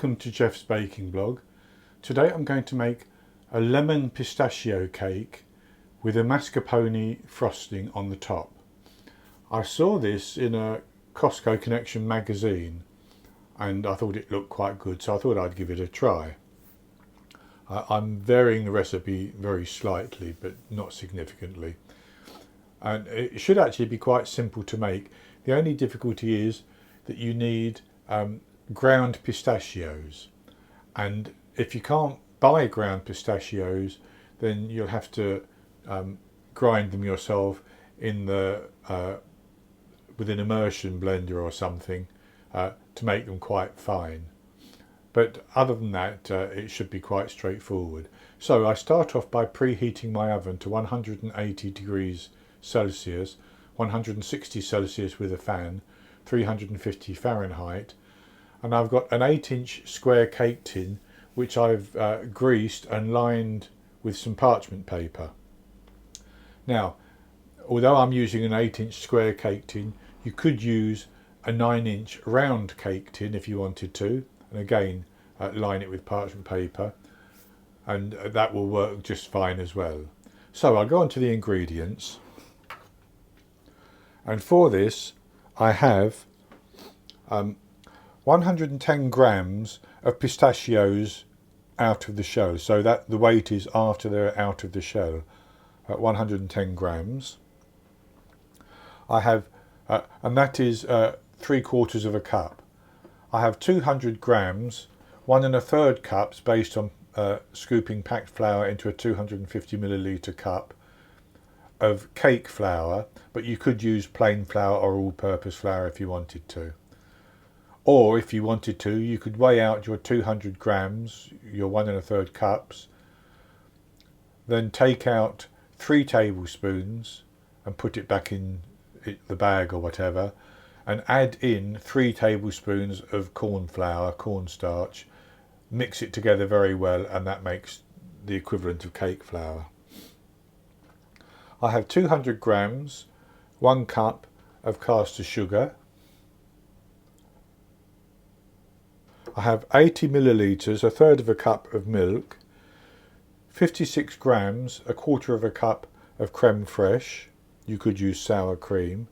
Welcome to Jeff's Baking Blog. Today I'm going to make a lemon pistachio cake with a mascarpone frosting on the top. I saw this in a Costco Connection magazine and I thought it looked quite good, so I thought I'd give it a try. I'm varying the recipe very slightly but not significantly, and it should actually be quite simple to make. The only difficulty is that you need ground pistachios, and if you can't buy ground pistachios then you'll have to grind them yourself in the with an immersion blender or something to make them quite fine. But other than that it should be quite straightforward. So I start off by preheating my oven to 180 degrees Celsius, 160 Celsius with a fan, 350 Fahrenheit, and I've got an 8-inch square cake tin which I've greased and lined with some parchment paper. Now, although I'm using an 8-inch square cake tin, you could use a 9-inch round cake tin if you wanted to, and again line it with parchment paper, and that will work just fine as well. So I'll go on to the ingredients, and for this I have 110 grams of pistachios out of the shell, so that the weight is after they're out of the shell, 110 grams. I have, and that is 3/4 of a cup. I have 200 grams, 1 1/3 cups based on scooping packed flour into a 250 milliliter cup of cake flour, but you could use plain flour or all-purpose flour if you wanted to. Or if you wanted to, you could weigh out your 200 grams, your 1 1/3 cups, then take out 3 tablespoons and put it back in the bag or whatever, and add in 3 tablespoons of corn flour, cornstarch, mix it together very well, and that makes the equivalent of cake flour. I have 200 grams, 1 cup of caster sugar. I have 80 millilitres, 1/3 of a cup of milk, 56 grams, 1/4 of a cup of creme fraiche, you could use sour cream,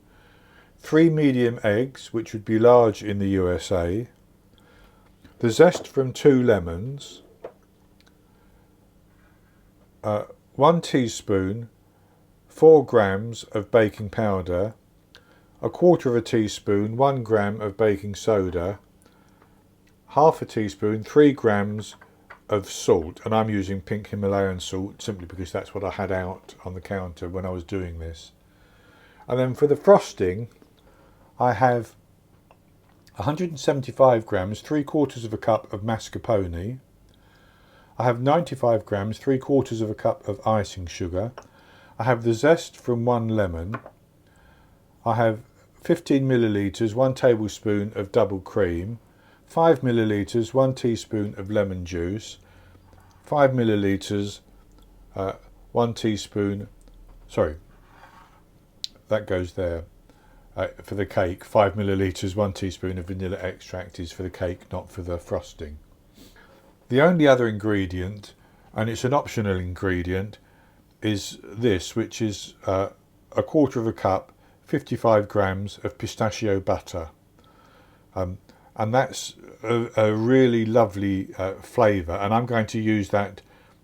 3 medium eggs, which would be large in the USA, the zest from 2 lemons, 1 teaspoon, 4 grams of baking powder, 1/4 teaspoon, 1 gram of baking soda, 1/2 teaspoon, 3 grams of salt, and I'm using pink Himalayan salt simply because that's what I had out on the counter when I was doing this. And then for the frosting I have 175 grams, 3/4 of a cup of mascarpone. I have 95 grams, 3/4 of a cup of icing sugar. I have the zest from 1 lemon. I have 15 millilitres, 1 tablespoon of double cream, 5 millilitres, 1 teaspoon of lemon juice, 5 millilitres, 1 teaspoon, sorry, that goes there. For the cake, 5 millilitres, 1 teaspoon of vanilla extract is for the cake, not for the frosting. The only other ingredient, and it's an optional ingredient, is this, which is 1/4 of a cup, 55 grams of pistachio butter. And that's a really lovely flavour, and I'm going to use that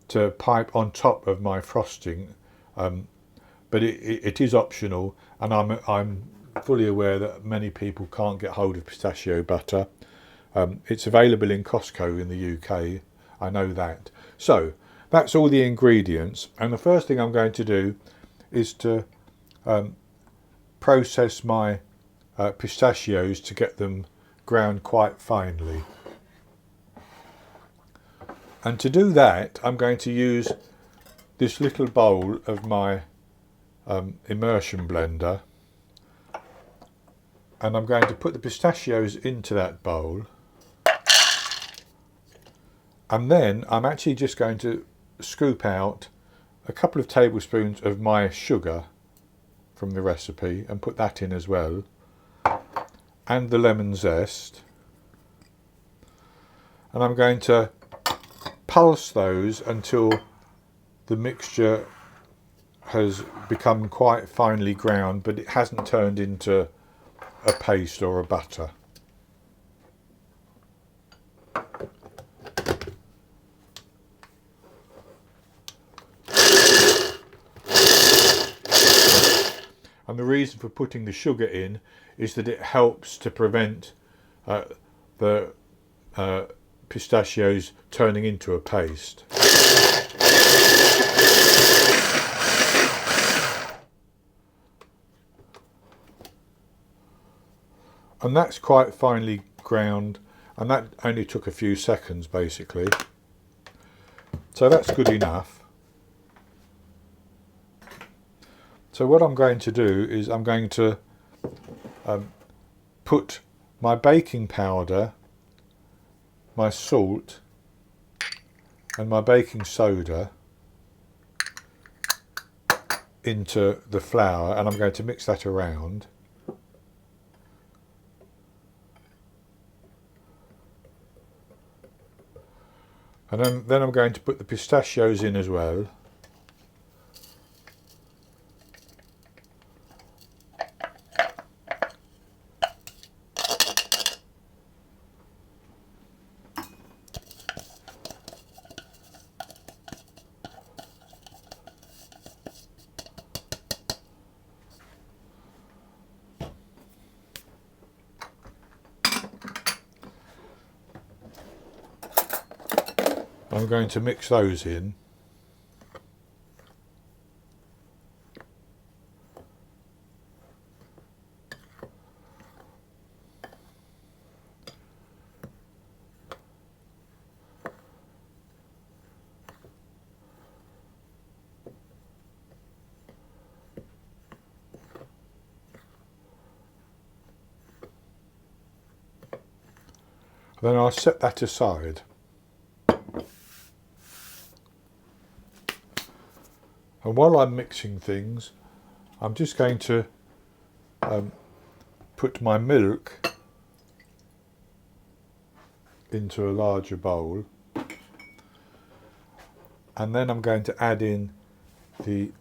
to pipe on top of my frosting, but it is optional, and I'm fully aware that many people can't get hold of pistachio butter. It's available in Costco in the UK, I know that. So that's all the ingredients, and the first thing I'm going to do is to process my pistachios to get them ground quite finely. And to do that I'm going to use this little bowl of my immersion blender, and I'm going to put the pistachios into that bowl, and then I'm actually just going to scoop out a couple of tablespoons of my sugar from the recipe and put that in as well, and the lemon zest, and I'm going to pulse those until the mixture has become quite finely ground, but it hasn't turned into a paste or a butter. And the reason for putting the sugar in is that it helps to prevent the pistachios turning into a paste. And that's quite finely ground, and that only took a few seconds basically. So that's good enough. So what I'm going to do is I'm going to put my baking powder, my salt and my baking soda into the flour, and I'm going to mix that around. And then I'm going to put the pistachios in as well. I'm going to mix those in. Then I'll set that aside. And while I'm mixing things, I'm just going to put my milk into a larger bowl, and then I'm going to add in the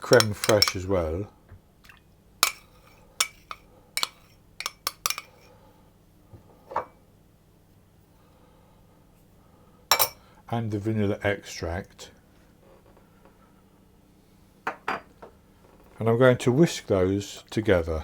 creme fraiche as well. And the vanilla extract, and I'm going to whisk those together.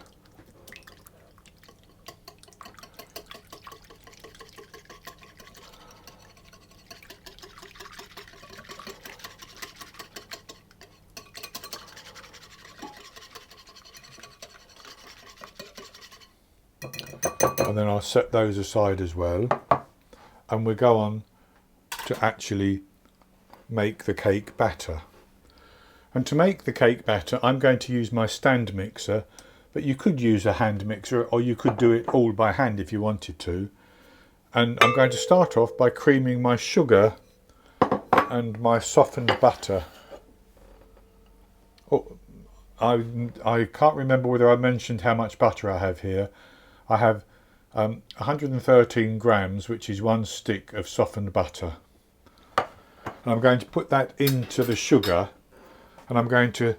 And then I'll set those aside as well, and we'll go on to actually make the cake batter. And to make the cake batter, I'm going to use my stand mixer, but you could use a hand mixer, or you could do it all by hand if you wanted to. And I'm going to start off by creaming my sugar and my softened butter. Oh, I can't remember whether I mentioned how much butter I have here. I have 113 grams, which is 1 stick of softened butter. And I'm going to put that into the sugar, and I'm going to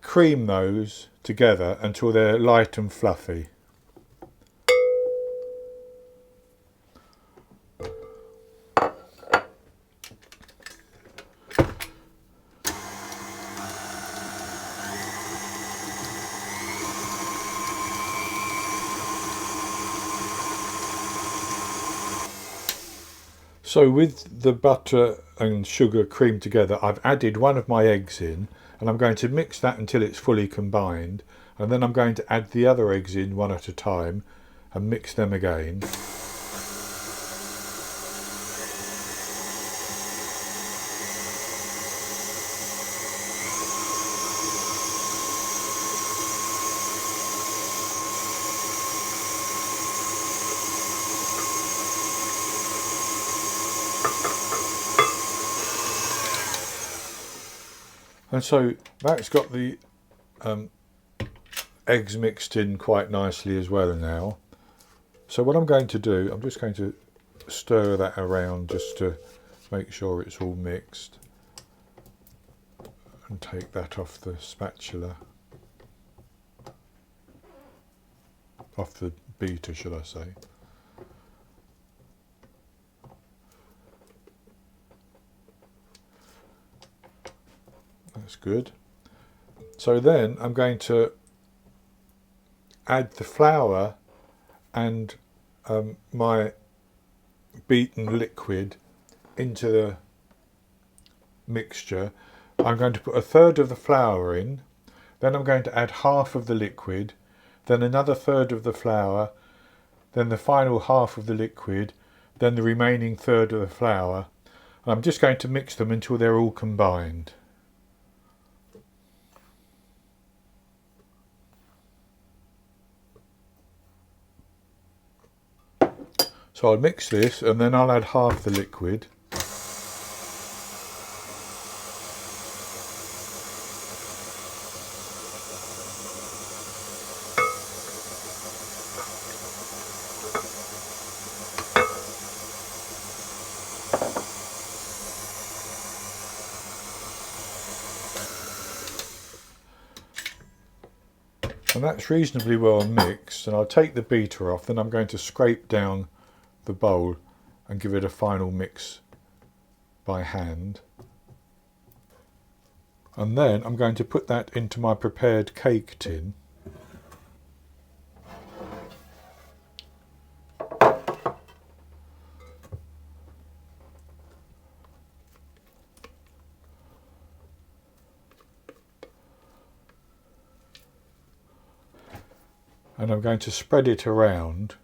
cream those together until they're light and fluffy. So with the butter and sugar creamed together, I've added one of my eggs in, and I'm going to mix that until it's fully combined, and then I'm going to add the other eggs in one at a time and mix them again. And so that's got the eggs mixed in quite nicely as well now. So what I'm going to do, I'm just going to stir that around just to make sure it's all mixed, and take that off the spatula, off the beater should I say. That's good. So then I'm going to add the flour and my beaten liquid into the mixture. I'm going to put a third of the flour in, then I'm going to add half of the liquid, then another third of the flour, then the final half of the liquid, then the remaining third of the flour. I'm just going to mix them until they're all combined. So I'll mix this and then I'll add half the liquid. And that's reasonably well mixed, and I'll take the beater off, then I'm going to scrape down the bowl and give it a final mix by hand. And then I'm going to put that into my prepared cake tin. And I'm going to spread it around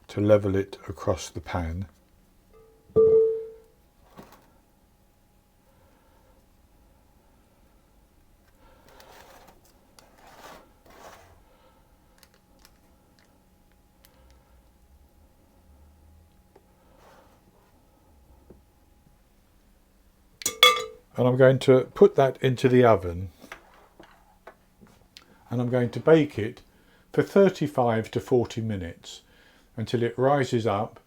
to level it across the pan. And I'm going to put that into the oven, and I'm going to bake it for 35 to 40 minutes until it rises up,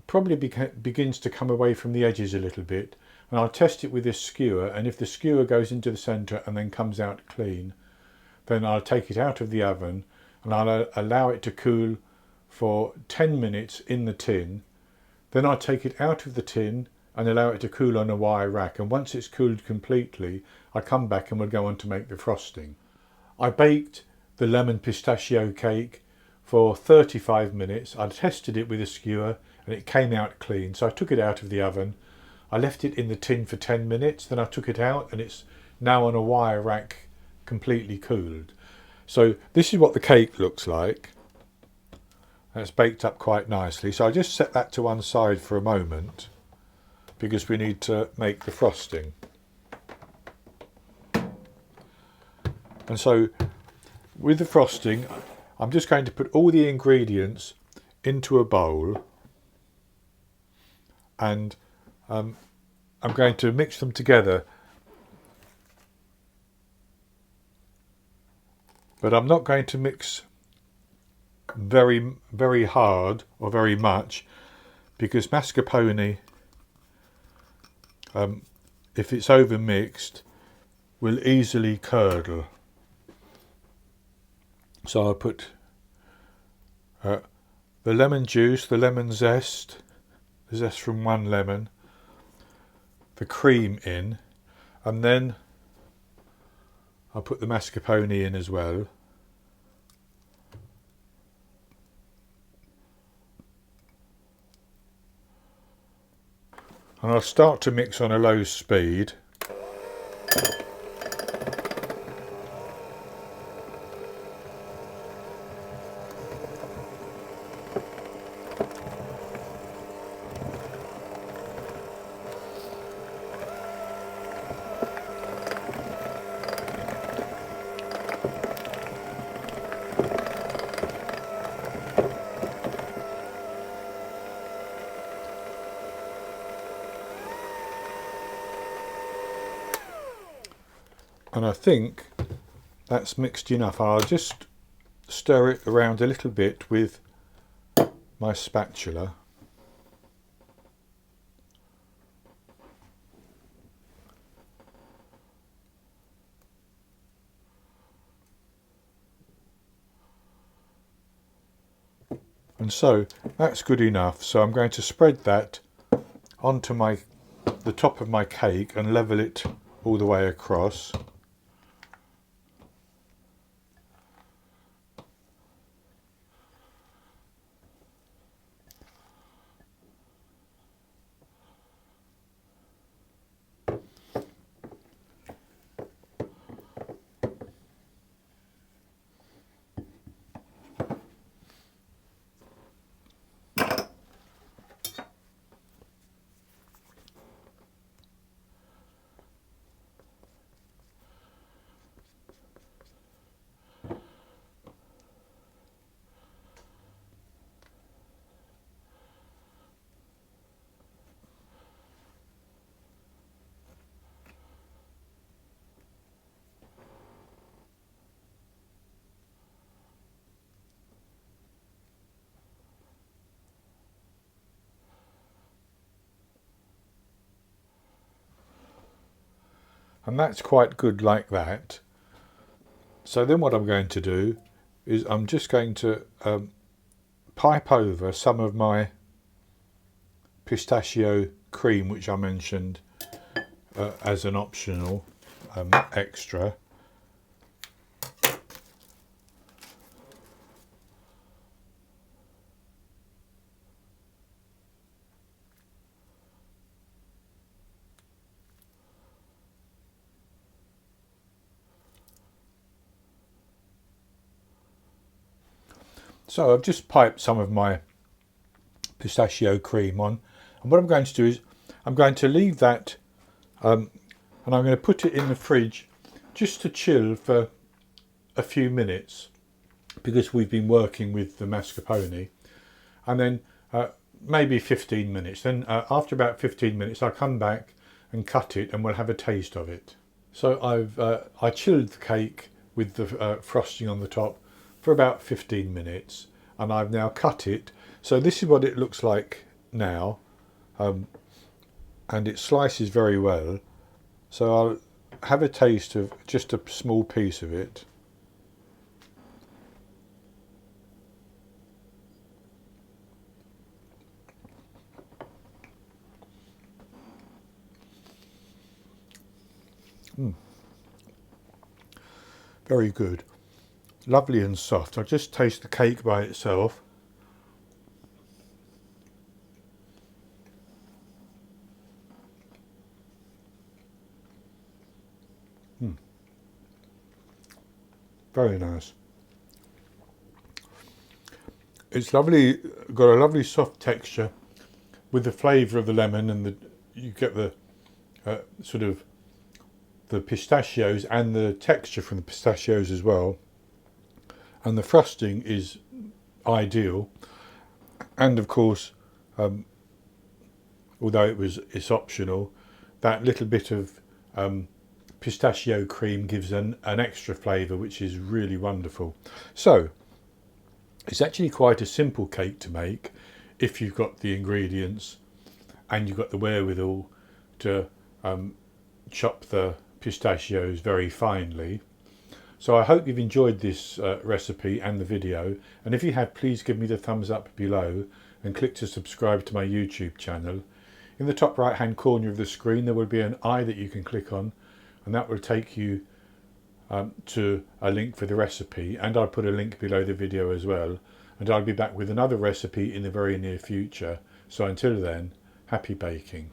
probably begins to come away from the edges a little bit, and I'll test it with this skewer, and if the skewer goes into the centre and then comes out clean, then I'll take it out of the oven and I'll allow it to cool for 10 minutes in the tin. Then I'll take it out of the tin and allow it to cool on a wire rack, and once it's cooled completely I come back and we'll go on to make the frosting. I baked the lemon pistachio cake for 35 minutes. I tested it with a skewer and it came out clean, so I took it out of the oven. I left it in the tin for 10 minutes, then I took it out and it's now on a wire rack completely cooled. So this is what the cake looks like. It's baked up quite nicely, so I just set that to one side for a moment because we need to make the frosting. And so with the frosting, I'm just going to put all the ingredients into a bowl, and I'm going to mix them together, but I'm not going to mix very hard or very much, because mascarpone, if it's over mixed, will easily curdle. So I'll put the lemon juice, the lemon zest, the zest from one lemon, the cream in, and then I'll put the mascarpone in as well. And I'll start to mix on a low speed. And I think that's mixed enough. I'll just stir it around a little bit with my spatula. And so that's good enough. So I'm going to spread that onto the top of my cake and level it all the way across. And that's quite good like that. So then what I'm going to do is I'm just going to pipe over some of my pistachio cream, which I mentioned as an optional extra. So I've just piped some of my pistachio cream on, and what I'm going to do is I'm going to leave that and I'm going to put it in the fridge just to chill for a few minutes, because we've been working with the mascarpone, and then maybe 15 minutes. Then after about 15 minutes I'll come back and cut it and we'll have a taste of it. So I chilled the cake with the frosting on the top for about 15 minutes, and I've now cut it. So this is what it looks like now, and it slices very well. So I'll have a taste of just a small piece of it. Very good. Lovely and soft. I'll just taste the cake by itself. Very nice. It's lovely, got a lovely soft texture with the flavour of the lemon, and you get the sort of the pistachios and the texture from the pistachios as well. And the frosting is ideal. And of course, although it's optional, that little bit of pistachio cream gives an extra flavour, which is really wonderful. So it's actually quite a simple cake to make if you've got the ingredients and you've got the wherewithal to chop the pistachios very finely. So I hope you've enjoyed this recipe and the video, and if you have, please give me the thumbs up below and click to subscribe to my YouTube channel. In the top right hand corner of the screen there will be an eye that you can click on, and that will take you to a link for the recipe, and I'll put a link below the video as well, and I'll be back with another recipe in the very near future. So until then, happy baking.